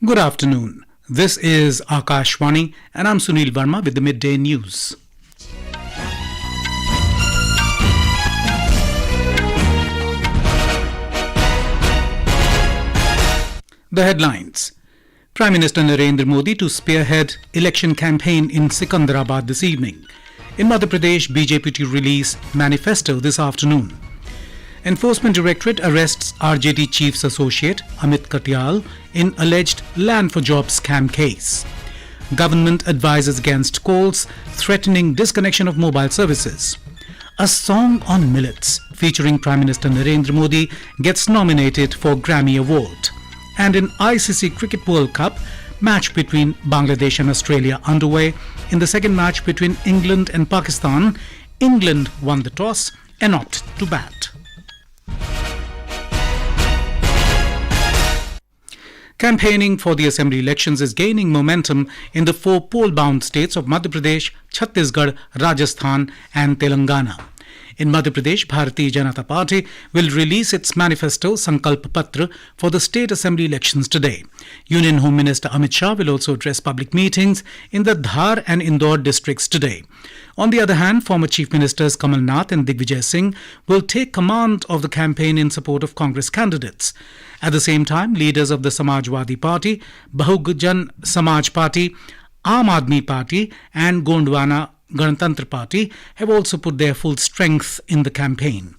Good afternoon. This is Akashvani and I'm Sunil Verma with the midday news. The headlines. Prime Minister Narendra Modi to spearhead election campaign in Secunderabad this evening. In Madhya Pradesh, BJP to release manifesto this afternoon. Enforcement Directorate arrests RJD Chief's associate Amit Katyal in alleged land for jobs scam case. Government advises against calls threatening disconnection of mobile services. A song on Millets featuring Prime Minister Narendra Modi gets nominated for Grammy Award. And in ICC Cricket World Cup, match between Bangladesh and Australia underway. In the second match between England and Pakistan, England won the toss and opted to bat. Campaigning for the assembly elections is gaining momentum in the four poll-bound states of Madhya Pradesh, Chhattisgarh, Rajasthan and Telangana. In Madhya Pradesh, Bharatiya Janata Party will release its manifesto Sankalp Patra for the state assembly elections today. Union Home Minister Amit Shah will also address public meetings in the Dhar and Indore districts today. On the other hand, former Chief Ministers Kamal Nath and Digvijay Singh will take command of the campaign in support of Congress candidates. At the same time, leaders of the Samajwadi Party, Bahujan Samaj Party, Aam Aadmi Party and Gondwana Ganatantra Party have also put their full strength in the campaign.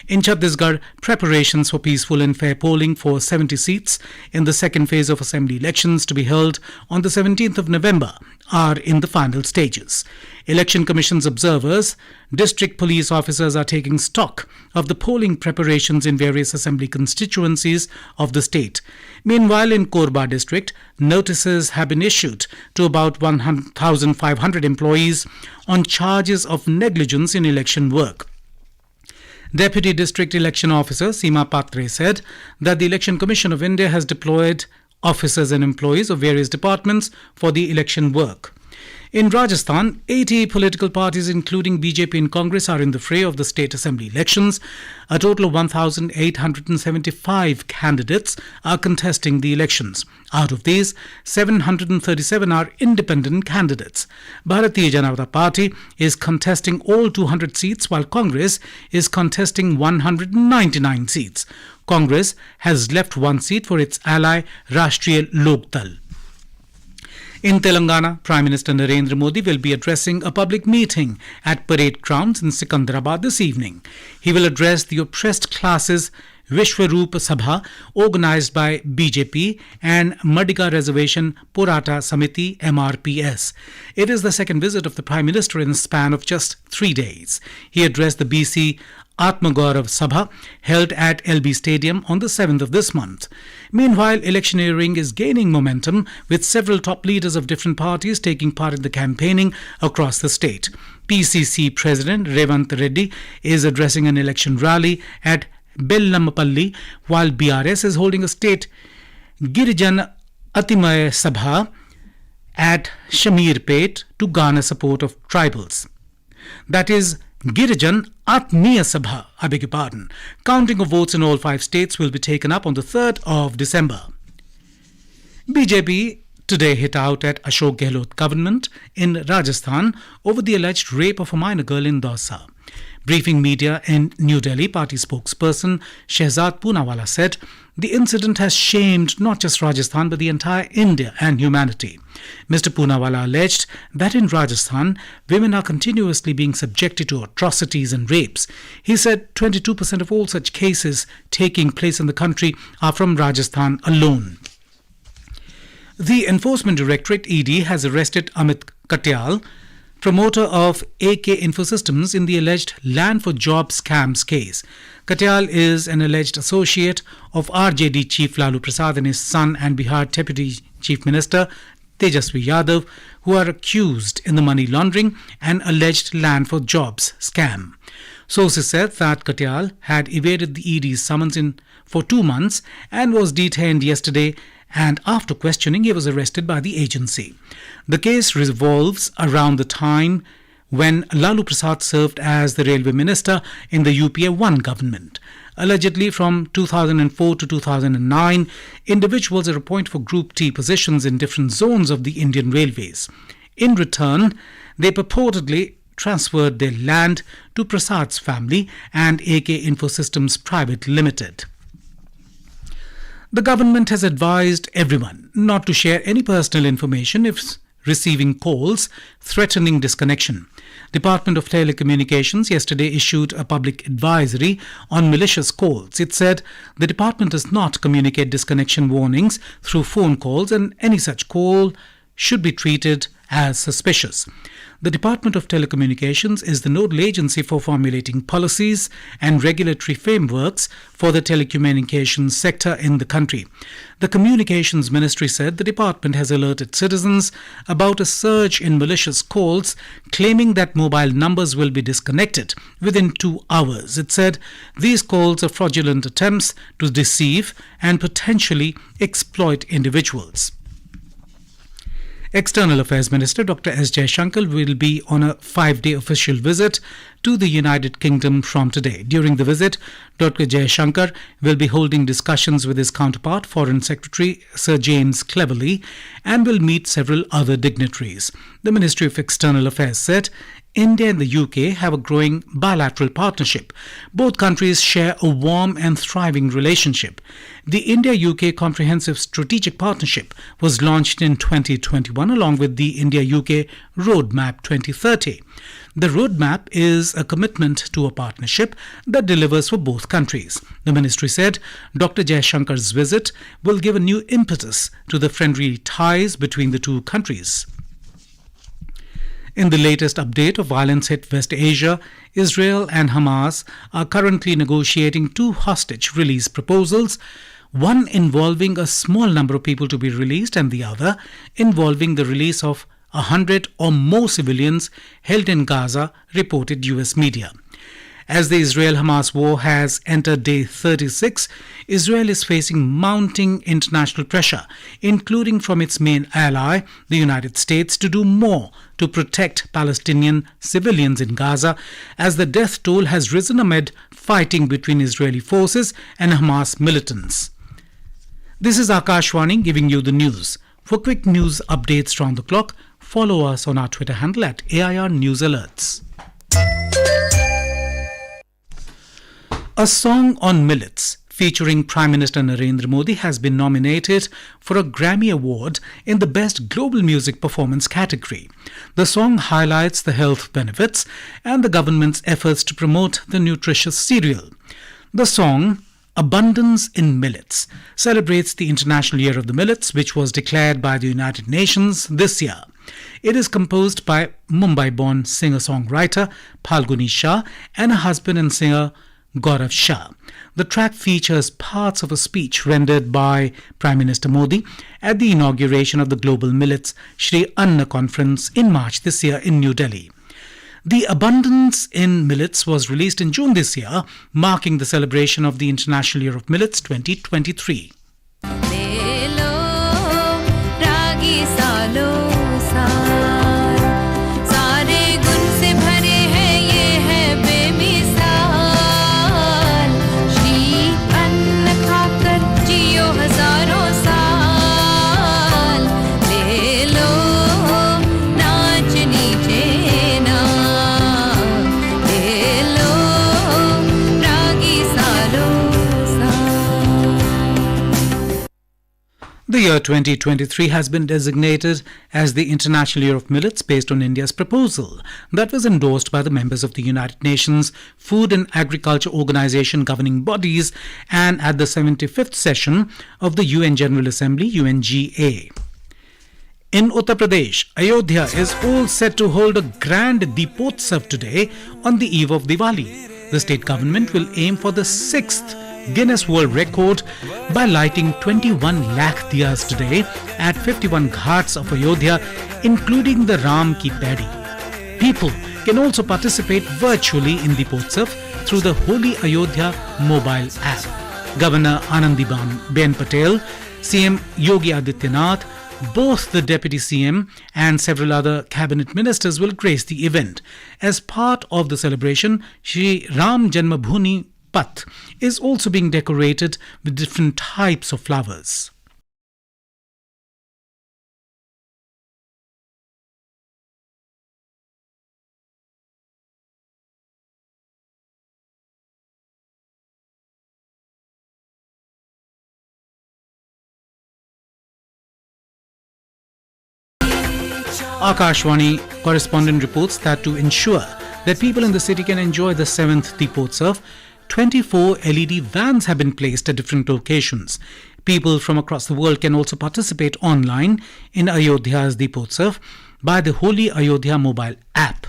In Chhattisgarh, preparations for peaceful and fair polling for 70 seats in the second phase of assembly elections to be held on the 17th of November are in the final stages. Election Commission's observers, district police officers are taking stock of the polling preparations in various assembly constituencies of the state. Meanwhile, in Korba district, notices have been issued to about 1,500 employees on charges of negligence in election work. Deputy District Election Officer Seema Patre said that the Election Commission of India has deployed officers and employees of various departments for the election work. In Rajasthan, 80 political parties including BJP and Congress are in the fray of the state assembly elections. A total of 1,875 candidates are contesting the elections. Out of these, 737 are independent candidates. Bharatiya Janata Party is contesting all 200 seats while Congress is contesting 199 seats. Congress has left one seat for its ally Rashtriya Lok Dal. In Telangana, Prime Minister Narendra Modi will be addressing a public meeting at parade grounds in Secunderabad this evening. He will address the oppressed classes Vishwaroop Sabha organized by BJP and Madhya Reservation Porata Samiti MRPS. It is the second visit of the Prime Minister in a span of just 3 days. He addressed the BC Atmagaurav Sabha held at LB Stadium on the 7th of this month. Meanwhile, electioneering is gaining momentum with several top leaders of different parties taking part in the campaigning across the state. PCC President Revant Reddy is addressing an election rally at Bellampalli, while BRS is holding a state Girijan Atimaya Sabha at Shamirpet to garner support of tribals. That is Girijan Atmiya Sabha, I beg your pardon. Counting of votes in all 5 states will be taken up on the 3rd of December. BJP today hit out at Ashok Gehlot government in Rajasthan over the alleged rape of a minor girl in Dausa. Briefing media in New Delhi, party spokesperson Shehzad Poonawala said the incident has shamed not just Rajasthan but the entire India and humanity. Mr. Poonawala alleged that in Rajasthan, women are continuously being subjected to atrocities and rapes. He said 22% of all such cases taking place in the country are from Rajasthan alone. The Enforcement Directorate ED has arrested Amit Katyal, promoter of AK Infosystems, in the alleged land for jobs scams case. Katyal is an alleged associate of RJD Chief Lalu Prasad and his son and Bihar Deputy Chief Minister Tejasvi Yadav, who are accused in the money laundering and alleged land for jobs scam. Sources said that Katyal had evaded the ED's summons for 2 months and was detained yesterday, and after questioning he was arrested by the agency. The case revolves around the time when Lalu Prasad served as the railway minister in the UPA 1 government. Allegedly, from 2004 to 2009, individuals are appointed for Group T positions in different zones of the Indian Railways. In return, they purportedly transferred their land to Prasad's family and AK Infosystems Private Limited. The government has advised everyone not to share any personal information if receiving calls threatening disconnection. Department of Telecommunications yesterday issued a public advisory on malicious calls. It said the department does not communicate disconnection warnings through phone calls, and any such call should be treated as suspicious. The Department of Telecommunications is the nodal agency for formulating policies and regulatory frameworks for the telecommunications sector in the country. The Communications Ministry said the department has alerted citizens about a surge in malicious calls claiming that mobile numbers will be disconnected within 2 hours. It said these calls are fraudulent attempts to deceive and potentially exploit individuals. External Affairs Minister Dr. S. Jaishankar will be on a 5-day official visit to the United Kingdom from today. During the visit, Dr. Jaishankar will be holding discussions with his counterpart, Foreign Secretary Sir James Cleverly, and will meet several other dignitaries. The Ministry of External Affairs said India and the UK have a growing bilateral partnership. Both countries share a warm and thriving relationship. The India-UK Comprehensive Strategic Partnership was launched in 2021 along with the India-UK Roadmap 2030. The roadmap is a commitment to a partnership that delivers for both countries. The ministry said Dr. Jaishankar's visit will give a new impetus to the friendly ties between the two countries. In the latest update of violence-hit West Asia, Israel and Hamas are currently negotiating 2 hostage release proposals, one involving a small number of people to be released and the other involving the release of 100 or more civilians held in Gaza, reported US media. As the Israel-Hamas war has entered day 36, Israel is facing mounting international pressure, including from its main ally, the United States, to do more to protect Palestinian civilians in Gaza, as the death toll has risen amid fighting between Israeli forces and Hamas militants. This is Akashwani giving you the news. For quick news updates round the clock, follow us on our Twitter handle at AIR News Alerts. A song on millets featuring Prime Minister Narendra Modi has been nominated for a Grammy Award in the Best Global Music Performance category. The song highlights the health benefits and the government's efforts to promote the nutritious cereal. The song, Abundance in Millets, celebrates the International Year of the Millets, which was declared by the United Nations this year. It is composed by Mumbai-born singer-songwriter Phalguni Shah and her husband and singer Gaurav Shah. The track features parts of a speech rendered by Prime Minister Modi at the inauguration of the Global Millets Shri Anna Conference in March this year in New Delhi. The Abundance in Millets was released in June this year, marking the celebration of the International Year of Millets 2023. The year 2023 has been designated as the International Year of Millets based on India's proposal that was endorsed by the members of the United Nations Food and Agriculture Organization governing bodies and at the 75th session of the UN General Assembly UNGA. In Uttar Pradesh, Ayodhya is all set to hold a grand Deepotsav today on the eve of Diwali. The state government will aim for the 6th Guinness World Record by lighting 21 lakh diyas today at 51 ghats of Ayodhya, including the Ram Ki Paidi. People can also participate virtually in Deepotsav through the Holy Ayodhya mobile app. Governor Anandiben Patel, CM Yogi Adityanath, Both the Deputy CM and several other cabinet ministers will grace the event. As part of the celebration, Shri Ram Janmabhoomi Path is also being decorated with different types of flowers. Akashvani correspondent reports that to ensure that people in the city can enjoy the 7th Deepotsav, 24 LED vans have been placed at different locations. People from across the world can also participate online in Ayodhya's Deepotsav by the Holy Ayodhya mobile app.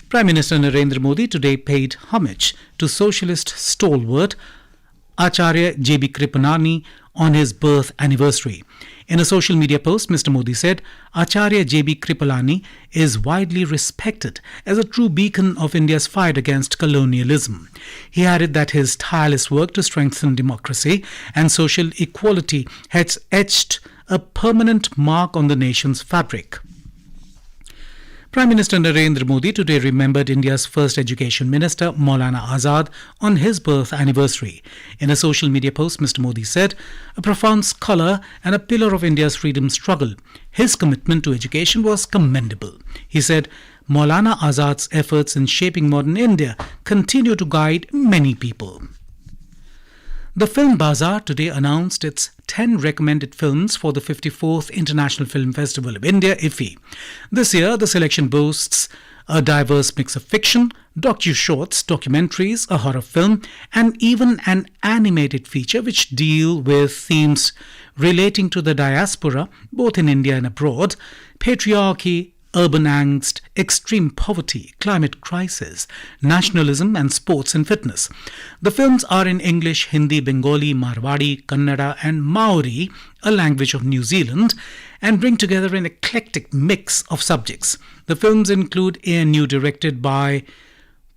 Prime Minister Narendra Modi today paid homage to socialist stalwart Acharya J.B. Kripalani on his birth anniversary. In a social media post, Mr. Modi said, Acharya J.B. Kripalani is widely respected as a true beacon of India's fight against colonialism. He added that his tireless work to strengthen democracy and social equality has etched a permanent mark on the nation's fabric. Prime Minister Narendra Modi today remembered India's first education minister, Maulana Azad, on his birth anniversary. In a social media post, Mr. Modi said, a profound scholar and a pillar of India's freedom struggle. His commitment to education was commendable. He said, Maulana Azad's efforts in shaping modern India continue to guide many people. The Film Bazaar today announced its 10 recommended films for the 54th International Film Festival of India, IFFI. This year, the selection boasts a diverse mix of fiction, docu-shorts, documentaries, a horror film, and even an animated feature which deal with themes relating to the diaspora, both in India and abroad, patriarchy, urban angst, extreme poverty, climate crisis, nationalism and sports and fitness. The films are in English, Hindi, Bengali, Marwadi, Kannada and Maori, a language of New Zealand, and bring together an eclectic mix of subjects. The films include ANU directed by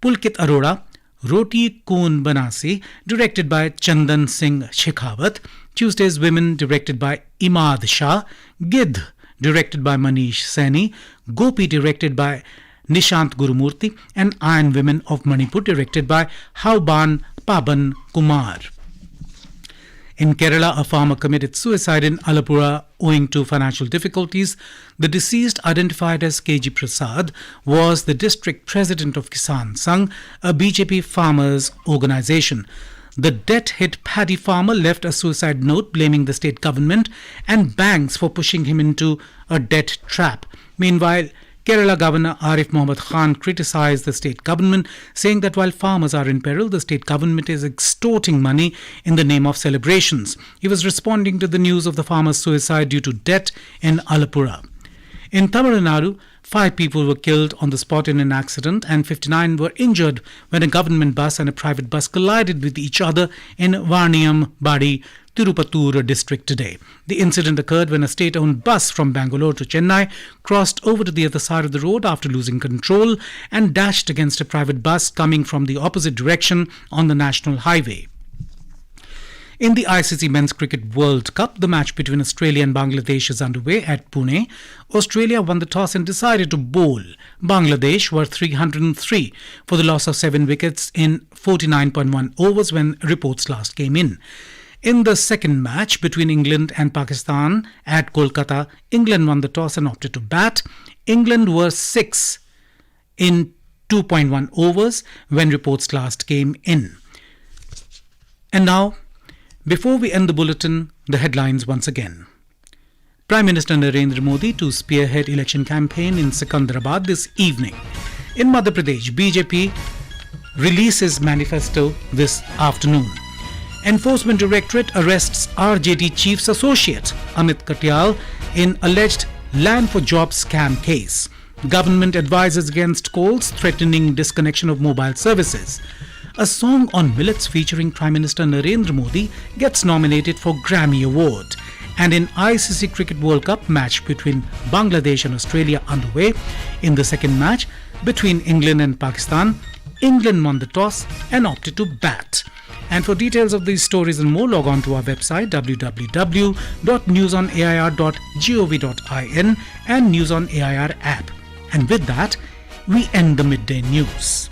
Pulkit Arora, Roti Koon Banasi directed by Chandan Singh Shekhawat, Tuesday's Women directed by Imad Shah, Gidh directed by Manish Saini, Gopi directed by Nishant Gurumurthy, and Iron Women of Manipur directed by Hauban Paban Kumar. In Kerala, a farmer committed suicide in Alappuzha owing to financial difficulties. The deceased, identified as KG Prasad, was the district president of Kisan Sangh, a BJP farmers' organization. The debt-hit paddy farmer left a suicide note blaming the state government and banks for pushing him into a debt trap. Meanwhile, Kerala Governor Arif Mohammed Khan criticized the state government, saying that while farmers are in peril, the state government is extorting money in the name of celebrations. He was responding to the news of the farmer's suicide due to debt in Alappuzha. In Tamil Nadu, 5 people were killed on the spot in an accident and 59 were injured when a government bus and a private bus collided with each other in Varniyam Badi, Tirupattur district today. The incident occurred when a state-owned bus from Bangalore to Chennai crossed over to the other side of the road after losing control and dashed against a private bus coming from the opposite direction on the national highway. In the ICC Men's Cricket World Cup, the match between Australia and Bangladesh is underway at Pune. Australia won the toss and decided to bowl. Bangladesh were 303 for the loss of 7 wickets in 49.1 overs when reports last came in. In the second match between England and Pakistan at Kolkata, England won the toss and opted to bat. England were 6 in 2.1 overs when reports last came in. And now, before we end the bulletin, the headlines once again. Prime Minister Narendra Modi to spearhead election campaign in Secunderabad this evening. In Madhya Pradesh, BJP releases manifesto this afternoon. Enforcement Directorate arrests RJD Chief's associate, Amit Katyal, in alleged land for jobs scam case. Government advises against calls threatening disconnection of mobile services. A song on Millets featuring Prime Minister Narendra Modi gets nominated for Grammy Award. And in ICC Cricket World Cup match between Bangladesh and Australia underway, in the second match between England and Pakistan, England won the toss and opted to bat. And for details of these stories and more, log on to our website www.newsonair.gov.in and News on AIR app. And with that, we end the midday news.